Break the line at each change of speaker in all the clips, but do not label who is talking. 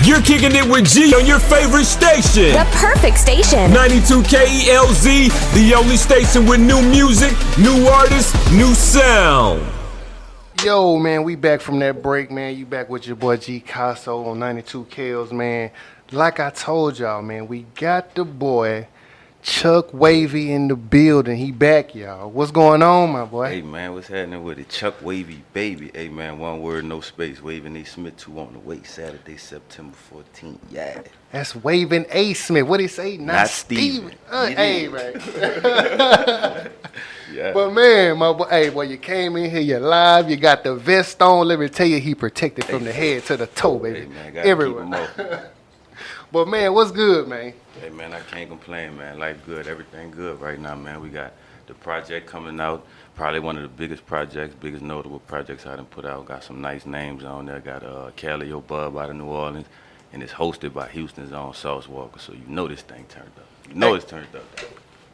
You're kicking it with G on your favorite station.
The perfect station.
92 KELZ, the only station with new music, new artists, new sound.
Yo, man, we back from that break, man. You back with your boy G Casso on 92 KELZ, man. Like I told y'all, man, we got the boy Chuck Wavy in the building. He back, y'all. What's going on, my boy?
Hey, man, what's happening with it? Chuck Wavy, baby. Hey, man, one word, no space. WAVIN A Smith 2 on the way. Saturday, September 14th. Yeah.
That's WAVIN A Smith. What he say? Not Steven. Hey, man.
Yeah.
But, man, my boy, hey, boy, you came in here, you live, you got the vest on. Let me tell you, he protected from the head to the toe, baby.
Hey, man, gotta
everywhere.
keep 'em open.
But, man, what's good, man?
Hey, man, I can't complain, man. Life good. Everything good right now, man. We got the project coming out. Probably one of the biggest projects, biggest notable projects I done put out. Got some nice names on there. Got Cali Bub out of New Orleans. And it's hosted by Houston's own Sauce Walka. So you know this thing turned up. You know it's turned up.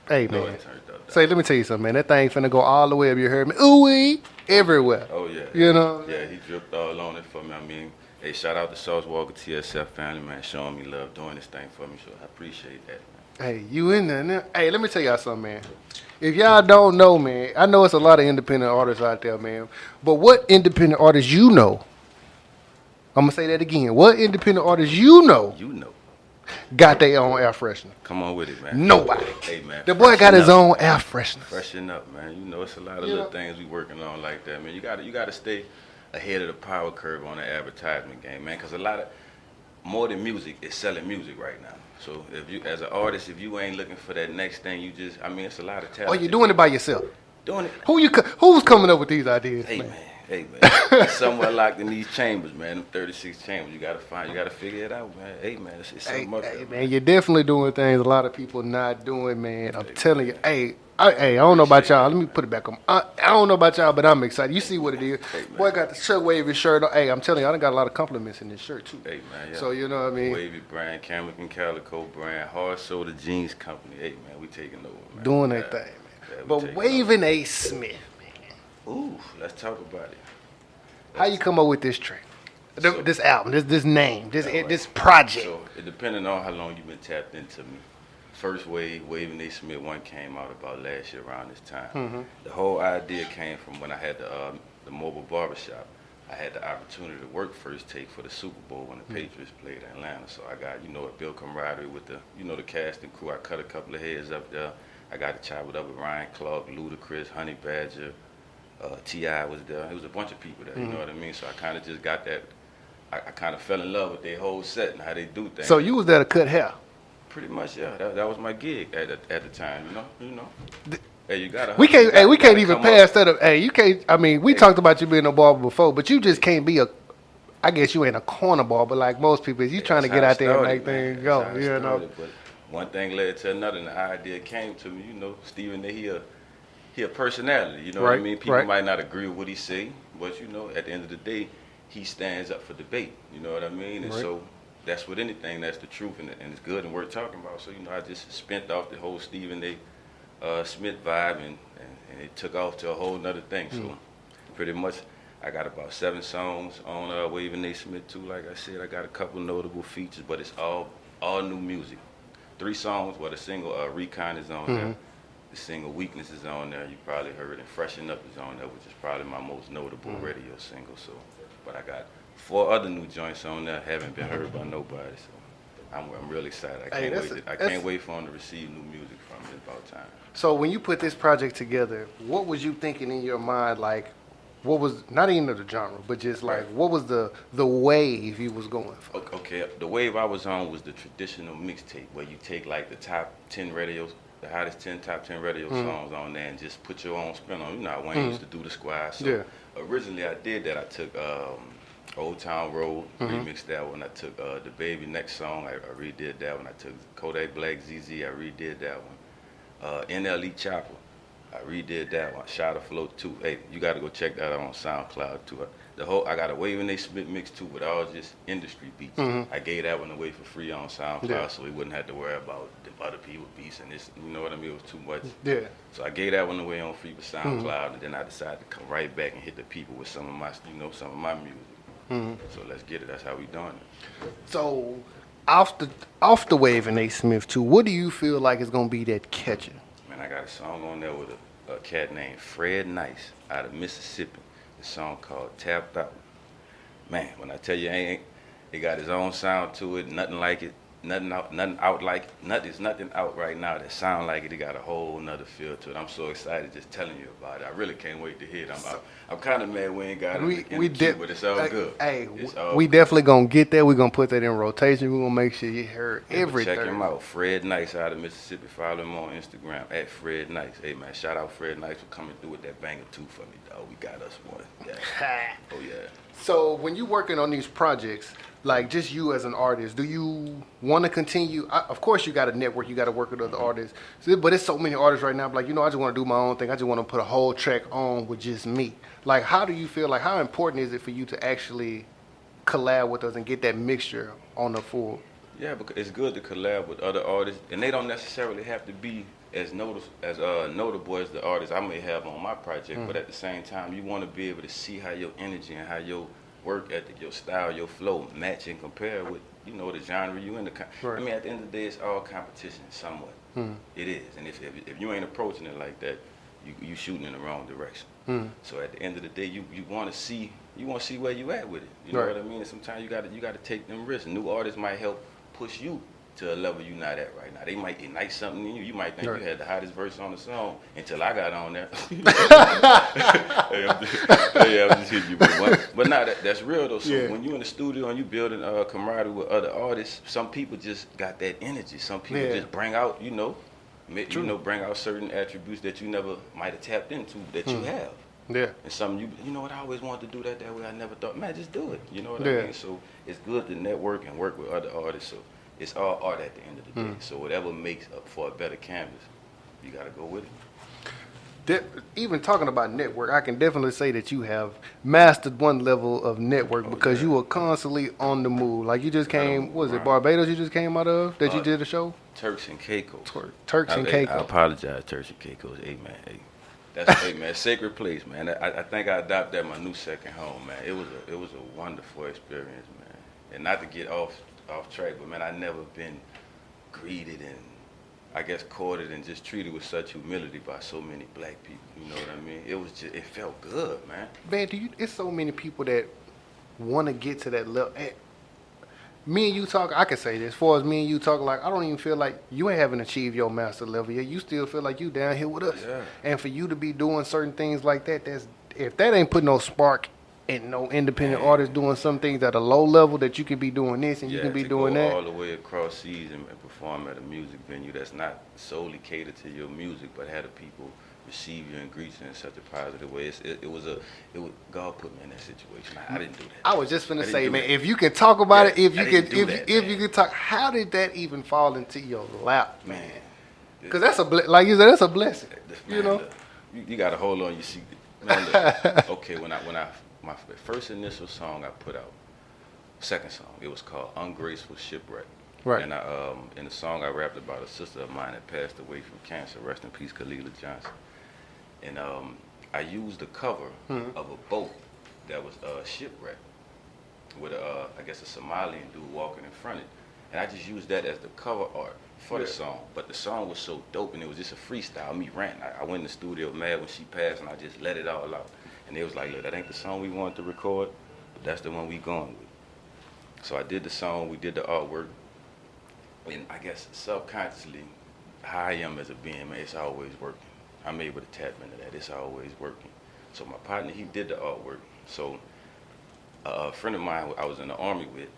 Hey,
You know
man.
it turned up.
Say, let me tell you something, man. That thing finna go all the way up. You heard me? Ooh-wee. Everywhere.
Oh, yeah.
You know?
Yeah, he dripped all on it for me. I mean, hey, shout out to Sauce Walka, TSF family, man, showing me love, doing this thing for me. So I appreciate that, man.
Hey, you in there now? Hey, let me tell y'all something, man. If y'all don't know, man, I know it's a lot of independent artists out there, man. But what independent artists you know? I'm gonna say that again. What independent artists you know
You know.
got their own air freshener?
Come on with it, man.
Nobody.
Hey, man.
The boy got
freshen
his
up.
own air freshener.
Freshen up, man. You know, it's a lot of
You
little
know?
things we working on like that, man. You gotta stay ahead of the power curve on the advertisement game, man. Because a lot of, more than music, is selling music right now. So if you, as an artist, if you ain't looking for that next thing, you just, I mean, it's a lot of talent.
Oh, you doing it by yourself?
Doing it.
Who's coming up with these ideas,
Hey,
man?
man. Hey, man. It's somewhere locked in these chambers, man. Them 36 chambers. You gotta figure it out, man. Hey, man. It's
Hey,
something up
hey,
there,
man, you're definitely doing things a lot of people not doing, man. I'm telling you. Hey, I don't know about y'all. Let me put it back on. I don't know about y'all, but I'm excited. You see what it is.
Hey, man.
Boy got the Chuck Wavy shirt on. Hey, I'm telling you, I done got a lot of compliments in this shirt, too.
Hey, man. Yeah.
So, you know what I mean?
Wavy brand, Cameron Calico brand, Hard Soda Jeans Company. Hey, man, we taking over, man.
Doing
Yeah.
that thing, man.
Yeah, we
But
taking
WAVIN A Smith, man.
Ooh, let's talk about it.
How you come up with this track?
So-
This album, this name, this
All right.
this project.
So it depending on how long you've been tapped into me. First wave, WAVIN A Smith 1 came out about last year around this time.
Mm-hmm.
The whole idea came from when I had the mobile barbershop. I had the opportunity to work first take for the Super Bowl when the Patriots played in Atlanta. So I got, a built camaraderie with the cast and crew. I cut a couple of heads up there. I got to chop it up with Ryan Clark, Ludacris, Honey Badger, T.I. was there. It was a bunch of people there, you know what I mean? So I kind of just got that, I kind of fell in love with their whole set and how they do things.
So you was there to cut hair.
Pretty much, yeah. That was my gig at the time, you know. Hey, you gotta.
We can't.
you
Hey, we
gotta
can't even
come
pass
up.
that up. Hey, you can't. I mean, we talked about you being a barber before, but you just can't be a. I guess you ain't a corner barber like most people. You trying to
That's
get
how
out
it
there and
started,
make
man.
things
That's
go.
how it
You know.
started, But one thing led to another, and the idea came to me. Stephen, he a personality. You know what I
Right,
mean? People
right.
might not agree with what he say, but at the end of the day, he stands up for debate. You know what I mean? And
Right.
so that's with anything. That's the truth, and it's good and worth talking about. So I just spent off the whole Stephen A. Smith vibe, and it took off to a whole nother thing. So pretty much, I got about 7 songs on WAVIN A Smith 2. Like I said, I got a couple notable features, but it's all new music. 3 songs, the single Recon is on there. The single Weakness is on there. You probably heard, and Freshen Up is on there, which is probably my most notable radio single. So, but I got 4 other new joints on there, haven't been heard by nobody. So I'm really excited. I can't wait for them to receive new music from me. It's about time.
So when you put this project together, what was you thinking in your mind? Like, what was not even the genre, but just like what was the wave you was going for?
Okay, the wave I was on was the traditional mixtape where you take like the top 10 radios, the hottest top 10 radio songs on there, and just put your own spin on. You know how Wayne used to do the squad. So originally I did that. I took Old Town Road, remixed that one. I took the Baby Next song, I redid that one. I took Kodak Black ZZ, I redid that one. NLE Chopper, I redid that one. Shot of Flow 2. Hey, you got to go check that out on SoundCloud too. I got a WAVIN A Smith mix too, with all just industry beats. I gave that one away for free on SoundCloud, so we wouldn't have to worry about the other people beats and this. You know what I mean? It was too much.
Yeah.
So I gave that one away on free for SoundCloud, and then I decided to come right back and hit the people with some of my music. So let's get it. That's how we doing it.
So off the WAVIN A Smith too, what do you feel like is gonna be that catcher?
Man, I got a song on there with a cat named Fred Nice out of Mississippi. The song called Tapped Out. Man, when I tell you, it got his own sound to it. Nothing like it. Nothing out like it. There's nothing out right now that sound like it. It got a whole nother feel to it. I'm so excited just telling you about it. I really can't wait to hear it. I'm kind of mad we ain't got it in the queue, but it's all good.
Hey, we definitely gonna get that. We're gonna put that in rotation. We're gonna make sure you hear everything.
Check him out, Fred Nice out of Mississippi. Follow him on Instagram at Fred Nice. Hey man, shout out Fred Nice for coming through with that banger too for me, dog. We got us one. Yeah. Oh yeah.
So when you're working on these projects, like just you as an artist, do you want to continue? Of course, you got a network, you got to work with other artists. But it's so many artists right now. Like, I just want to do my own thing. I just want to put a whole track on with just me. Like, how do you feel? Like, how important is it for you to actually collab with us and get that mixture on the full?
Yeah, because it's good to collab with other artists, and they don't necessarily have to be as notable as the artists I may have on my project. But at the same time, you want to be able to see how your energy and how your work ethic, your style, your flow match and compare with the genre you in.
Right.
I mean, at the end of the day, it's all competition somewhat. It is, and if you ain't approaching it like that, you shooting in the wrong direction. So at the end of the day, you want to see where you at with it. You know what I mean? And sometimes you got to take them risks. New artists might help push you to a level you're not at right now. They might ignite something in you. You might think you had the hottest verse on the song until I got on there. I'm just hitting you. But nah, that's real though. So when you're in the studio and you building a camaraderie with other artists, some people just got that energy. Some people just bring out, bring out certain attributes that you never might have tapped into that you have.
Yeah.
And something what I always wanted to do that way. I never thought, man, just do it. You know what I mean? So it's good to network and work with other artists. So it's all art at the end of the day. So whatever makes up for a better canvas, you got to go with it.
Even talking about network, I can definitely say that you have mastered one level of network because you were constantly on the move. Like you just came, what was it, Barbados you just came out of that you did a show?
Turks and Caicos.
Turks and Caicos.
I apologize, Turks and Caicos. Hey, man. Hey. That's sacred place, man. I think I adopted that my new second home, man. It was a wonderful experience, man. And not to get off track, but man, I never been greeted and I guess courted and just treated with such humility by so many black people. You know what I mean? It felt good, man.
Man, it's so many people that want to get to that level. And me and you talk, I can say this, as far as me and you talk, like I don't even feel like you haven't achieved your master level yet. You still feel like you down here with us.
Yeah.
And for you to be doing certain things like that, if that ain't putting no spark and no independent artist doing some things at a low level that you can be doing this and you can be doing that.
All the way across seas and perform at a music venue that's not solely catered to your music, but had the people receive you and greet you in such a positive way. God put me in that situation. I didn't do that.
I was just finna say, man, if you can talk about it, if you could talk, how did that even fall into your lap, man? Because that's like you said, that's a blessing.
Man, you got to hold on your seat. Man, look, okay, when my first initial song I put out, second song, it was called Ungraceful Shipwreck.
Right.
And in the song I rapped about a sister of mine that passed away from cancer. Rest in peace, Kalila Johnson. And I used the cover of a boat that was shipwrecked with I guess a Somalian dude walking in front of it. And I just used that as the cover art for the song. But the song was so dope and it was just a freestyle, me ranting. I went in the studio mad when she passed and I just let it all out. And they was like, look, that ain't the song we wanted to record, but that's the one we going with. So I did the song, we did the artwork. And I guess subconsciously, how I am as a being, man, it's always working. I'm able to tap into that. It's always working. So my partner, he did the artwork. So a friend of mine I was in the Army with,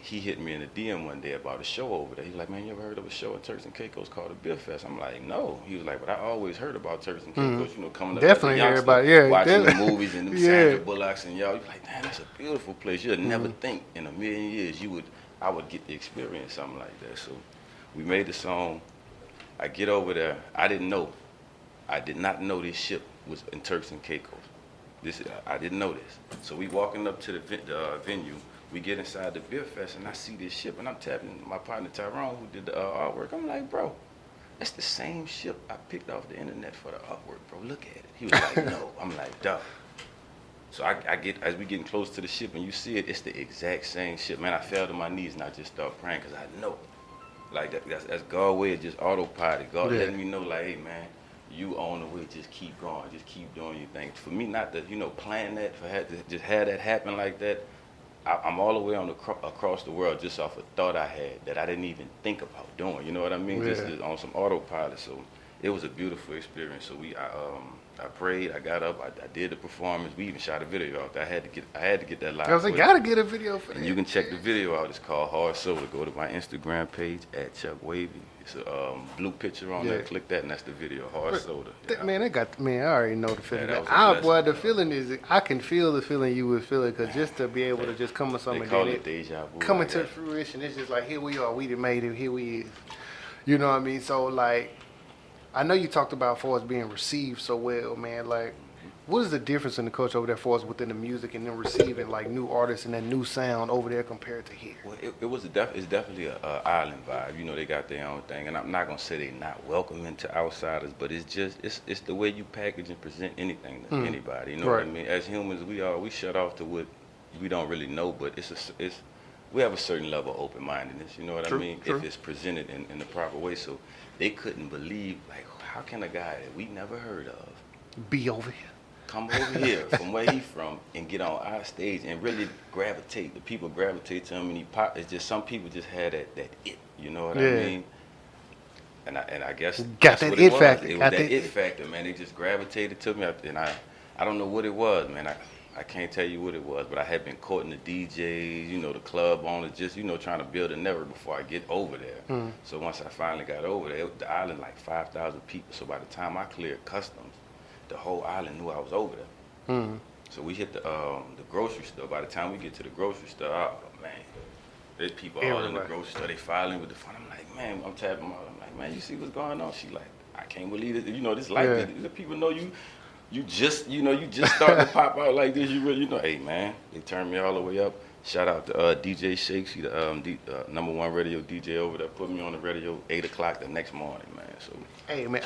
he hit me in the DM one day about a show over there. He was like, man, you ever heard of a show in Turks and Caicos called the Beer Fest? I'm like, no. He was like, but I always heard about Turks and Caicos, coming up
definitely
as a youngster, watching the movies and the Sandra Bullocks and y'all. You're like, damn, that's a beautiful place. You'd never think in a million years I would get to experience something like that. So we made the song. I get over there. I did not know this ship was in Turks and Caicos. I didn't know this. So we walking up to the venue. We get inside the beer fest and I see this ship and I'm tapping my partner Tyrone who did the artwork. I'm like, bro, that's the same ship I picked off the internet for the artwork, bro. Look at it. He was like, no. I'm like, dog. So I get, as we getting close to the ship and you see it, it's the exact same shit. Man, I fell to my knees and I just start praying because I know. Like that's God's way of just autopilot. God letting me know, like, hey man, you on the way. Just keep going. Just keep doing your thing. For me, not to plan that, just have that happen like that. I'm all the way on across the world just off a thought I had that I didn't even think about doing. You know what I mean? Just on some autopilot. So it was a beautiful experience. So I prayed. I got up. I did the performance. We even shot a video out. I had to get that live.
I was like, gotta get a video for that.
And you can check the video out. It's called Hard Soda. Go to my Instagram page at Chuck Wavy. It's a blue picture on there. Click that, and that's the video. Hard Soda.
Man, I already know the feeling.
Boy,
the feeling is, I can feel the feeling you would feel it, because just to be able to just come with something
they call it deja vu.
Coming to fruition, it's just like, here we are, we done made it, here we is. You know what I mean? So, like, I know you talked about for us being received so well, man. Like, what is the difference in the culture over there for us within the music and then receiving like new artists and that new sound over there compared to here?
Well, it's definitely a island vibe. You know, they got their own thing, and I'm not gonna say they're not welcoming to outsiders, but it's just it's the way you package and present anything to anybody. You know what I mean? As humans, we shut off to what we don't really know, but we have a certain level of open-mindedness. You know what I mean? If it's presented in the proper way, so they couldn't believe, like, how can a guy that we never heard of
be over here?
Come over here from where he from and get on our stage and really gravitate. The people gravitate to him and he pop. It's just some people just had that it. You know what I mean? And I guess
got that it factor.
It was that it factor, man. They just gravitated to me, and I don't know what it was, man. I can't tell you what it was, but I had been courting the DJs, the club owners, just trying to build a network before I get over there. So once I finally got over there, the island like 5,000 people. So by the time I cleared customs, the whole island knew I was over there. So we hit the grocery store. By the time we get to the grocery store, oh man, there's people all in the grocery store. They filing with the phone. I'm like, man, I'm tapping them out. I'm like, man, you see what's going on? She like, I can't believe it. This life. The people know you. You just starting to pop out like this. You really, hey man, they turned me all the way up. Shout out to DJ Shakes, he the #1 radio DJ over there. Put me on the radio 8 o'clock the next morning, man. So
hey man,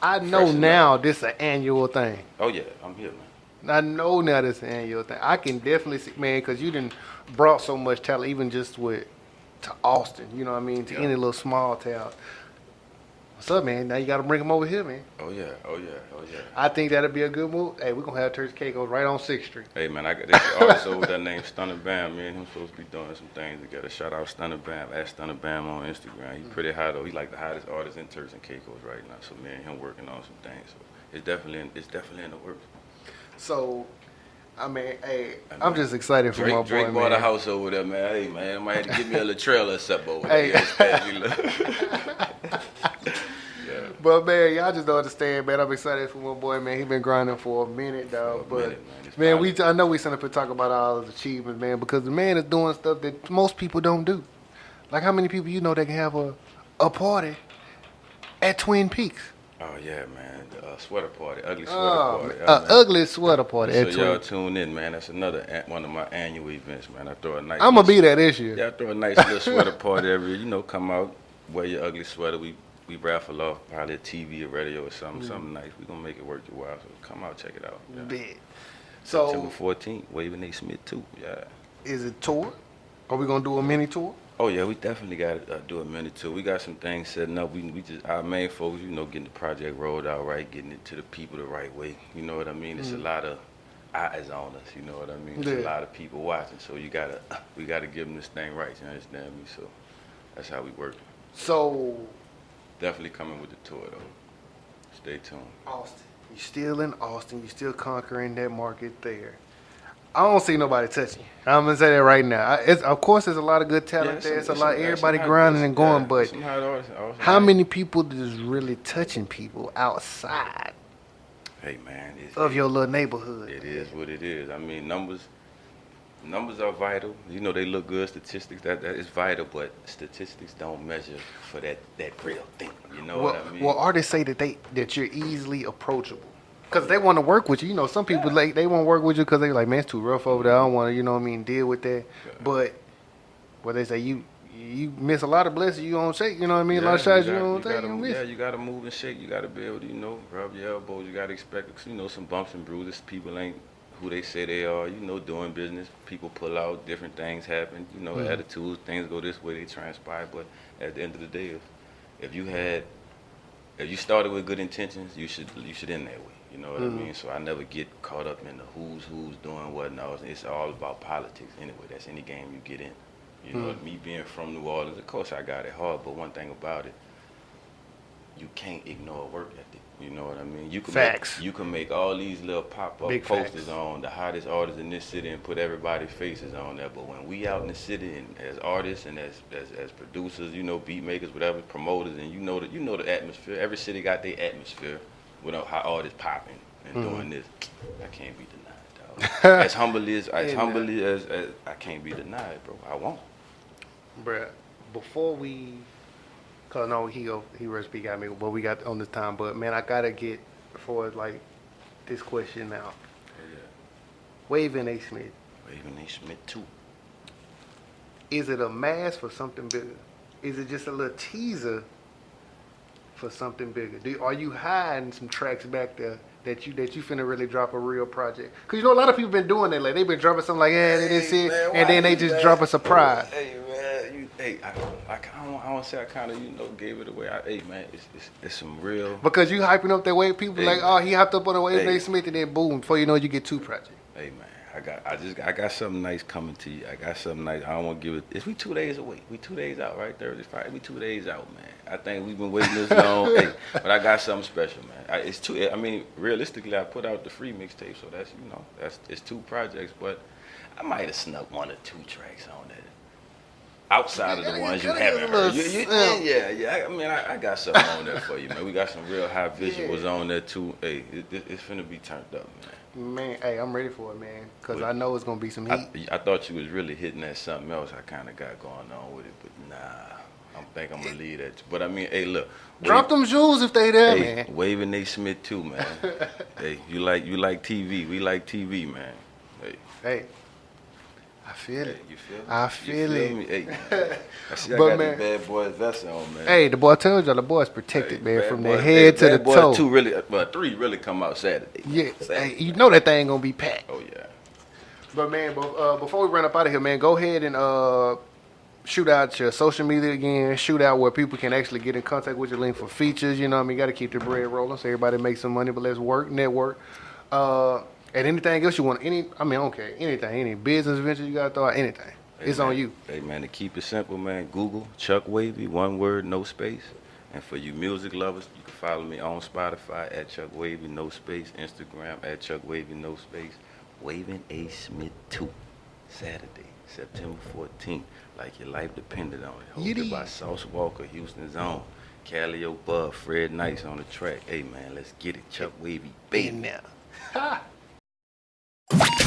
I know now this is an annual thing.
Oh yeah, I'm here, man.
I know now this is an annual thing. I can definitely see, man, because you done brought so much talent, even just to Austin. You know what I mean? To any little small town. What's up, man? Now you got to bring them over here, man.
Oh yeah.
I think that'll be a good move. Hey, we're going to have Turkey Cake right on 6th Street.
Hey, man, I got this artist over there named Stunner Bam. Me and him supposed to be doing some things together. Shout out Stunner Bam, at Stunner Bam on Instagram. He's pretty hot, though. He's like the hottest artist in Turks and Caicos right now. So me and him working on some things. So it's definitely in the works.
So, I mean, hey, I'm just excited for my boy,
Drake bought a house over there, man. Hey, man, I might have to give me a little trailer or something over there.
But man, y'all just don't understand, man. I'm excited for my boy, man. He been grinding for a minute, dog. I know we sitting up and talk about all his achievements, man, because the man is doing stuff that most people don't do. Like, how many people you know that can have a party at Twin Peaks?
Oh yeah, man. The sweater party, ugly sweater party.
Ugly sweater party.
So y'all tune in, man. That's another one of my annual events, man. I throw a nice.
I'm gonna be there this year.
Yeah, I throw a nice little sweater party every year. Come out, wear your ugly sweater. We raffle off probably a TV or radio or something nice. We gonna make it worth your while. So come out, check it out. Yeah.
Big. So
September 14th, WAVIN A Smith too. Yeah.
Is it tour? Are we gonna do a mini tour?
Oh yeah, we definitely got to do a mini tour. We got some things setting up. We just our main focus, getting the project rolled out right, getting it to the people the right way. You know what I mean? It's a lot of eyes on us. You know what I mean? It's a lot of people watching. So we gotta give them this thing right. You understand me? So that's how we work.
So
definitely coming with the tour though. Stay tuned.
Austin, you still in Austin? You still conquering that market there? I don't see nobody touching you. I'm gonna say that right now. Of course, there's a lot of good talent there. It's a lot. Everybody grinding and going, but how many people is really touching people outside?
Hey man,
of your little neighborhood.
It is what it is. I mean, numbers are vital. They look good. Statistics that is vital, but statistics don't measure for that real thing. You know what I mean?
Well, artists say that you're easily approachable. Because they want to work with you. Some people, they won't work with you because they're like, man, it's too rough over there. I don't want to, deal with that. Yeah. But they say you miss a lot of blessings you don't shake. You know what I mean? A lot of shots you don't take.
Yeah, you got to move and shake. You got to be able to, rub your elbows. You got to expect, some bumps and bruises. People ain't who they say they are, you know, doing business. People pull out, different things happen, you know, attitudes, things go this way, they transpire. But at the end of the day, if you started with good intentions, you should end that way. You know what I mean? So I never get caught up in the who's doing what. No, it's all about politics anyway. That's any game you get in. You know, me being from New Orleans, of course I got it hard, but one thing about it, you can't ignore work ethic. You know what I mean? You can make all these little pop-up posters on the hottest artists in this city and put everybody's faces on there. But when we out in the city and as artists and as producers, you know, beat makers, whatever, promoters, and you know the atmosphere. Every city got their atmosphere with how artists popping and doing this. I can't be denied, dog. as humbly as I can't be denied, bro. I won't.
Bruh, before we, cause no, he recipe got me, but we got on this time. But man, I gotta get before like this question now.
Yeah.
WAVIN A Smith.
WAVIN A Smith 2.
Is it a mask for something bigger? Is it just a little teaser for something bigger? Are you hiding some tracks back there that you finna really drop a real project? Cause you know a lot of people been doing that. Like they've been dropping something like, yeah, they didn't see it, and then they just drop a surprise.
Hey man, I want to say I kind of, you know, gave it away. Hey man, it's some real.
Because you hyping up that way, people like, oh, he hopped up on the WAVIN A Smith, and then boom, before you know it, you get 2 projects.
Hey man, I got something nice coming to you. I got something nice. I don't want to give it. We 2 days away. We 2 days out, right? Thursday, Friday. We 2 days out, man. I think we've been waiting this long. Hey, but I got something special, man. I mean, realistically, I put out the free mixtape, so it's 2 projects, but I might have snuck 1 or 2 tracks on that. Outside of the ones you haven't heard. Yeah. I mean, I got something on there for you, man. We got some real high visuals on there, too. Hey, it's finna be turned up, man.
Man, hey, I'm ready for it, man, because I know it's going to be some heat.
I thought you was really hitting at something else I kind of got going on with it, but nah. I think I'm going to leave that. But, I mean, hey, look.
Drop them jewels if they there, man.
WAVIN A Smith, too, man. Hey, you like TV. We like TV, man.
Hey. I feel it.
You feel?
I feel it.
Me? Hey, I see I got the bad boys vest on, man.
Hey, the boy, I told y'all, the boy's protected, man, from the head to the toe.
2 really, but 3 really come out Saturday.
Yeah, Saturday. Hey, you know that thing gonna be packed.
Oh yeah.
But man, before we run up out of here, man, go ahead and shoot out your social media again. Shoot out where people can actually get in contact with your link for features. You know what I mean? Got to keep the bread rolling so everybody makes some money. But let's work, network. And anything else you want, I don't care, anything, any business venture you got to throw out, anything.
Hey,
it's
man,
on you.
Hey, man, to keep it simple, man, Google Chuck Wavy, 1 word, no space. And for you music lovers, you can follow me on Spotify at Chuck Wavy, no space, Instagram at Chuck Wavy, no space. WAVIN A Smith 2, Saturday, September 14th, like your life depended on it. Hosted by Sauce Walka, Houston's own. Calio Bud, Fred Nice on the track. Hey, man, let's get it. Chuck Wavy, baby.
Now.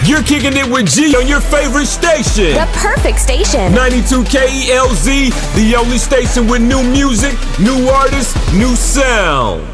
You're kicking it with G on your favorite station.
The perfect station.
92 KELZ, the only station with new music, new artists, new sound.